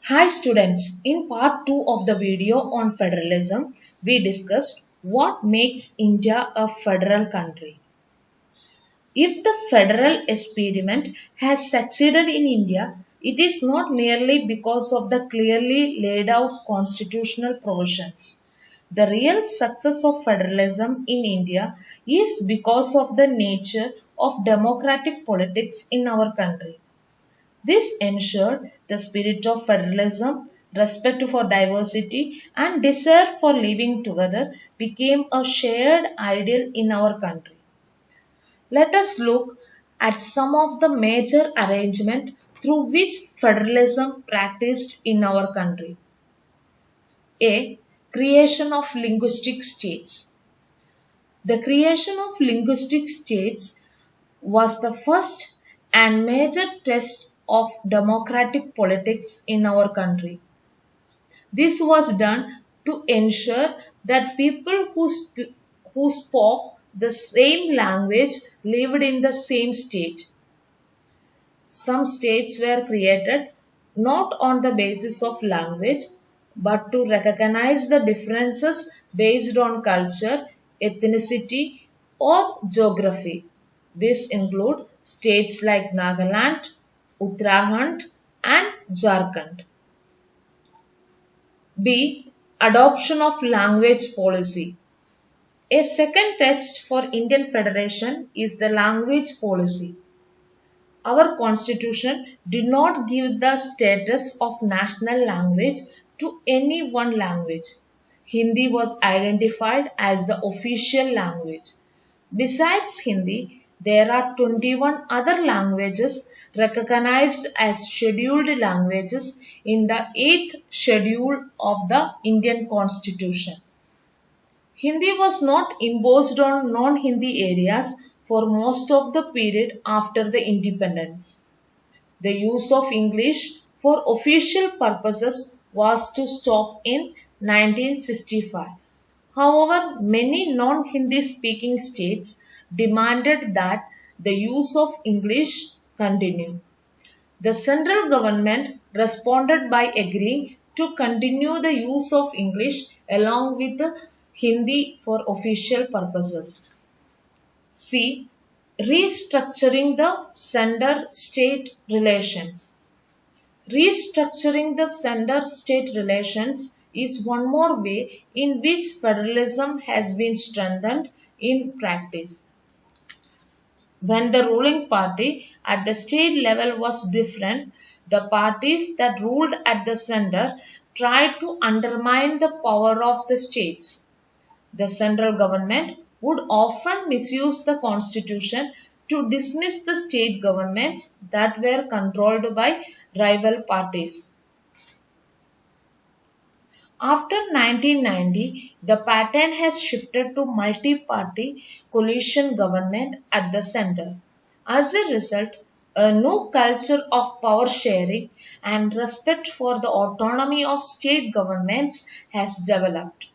Hi students, in part 2 of the video on federalism, we discussed what makes India a federal country. If the federal experiment has succeeded in India, it is not merely because of the clearly laid out constitutional provisions. The real success of federalism in India is because of the nature of democratic politics in our country. This ensured the spirit of federalism, respect for diversity, and desire for living together became a shared ideal in our country. Let us look at some of the major arrangements through which federalism practiced in our country. A. Creation of linguistic states. The creation of linguistic states was the first and major test of democratic politics in our country. This was done to ensure that people who spoke the same language lived in the same state. Some states were created not on the basis of language but to recognize the differences based on culture, ethnicity, or geography. This include states like Nagaland, Uttarakhand, and Jharkhand. B. Adoption of language policy. A second test for Indian Federation is the language policy. Our constitution did not give the status of national language to any one language. Hindi was identified as the official language. Besides Hindi, there are 21 other languages recognized as scheduled languages in the 8th schedule of the Indian Constitution. Hindi was not imposed on non-Hindi areas for most of the period after the independence. The use of English for official purposes was to stop in 1965. However, many non-Hindi speaking states demanded that the use of English continue. The central government responded by agreeing to continue the use of English along with Hindi for official purposes. C. Restructuring the sender state relations. Restructuring the sender state relations is one more way in which federalism has been strengthened in practice. When the ruling party at the state level was different, the parties that ruled at the center tried to undermine the power of the states. The central government would often misuse the constitution to dismiss the state governments that were controlled by rival parties. After 1990, the pattern has shifted to multi-party coalition government at the center. As a result, a new culture of power sharing and respect for the autonomy of state governments has developed.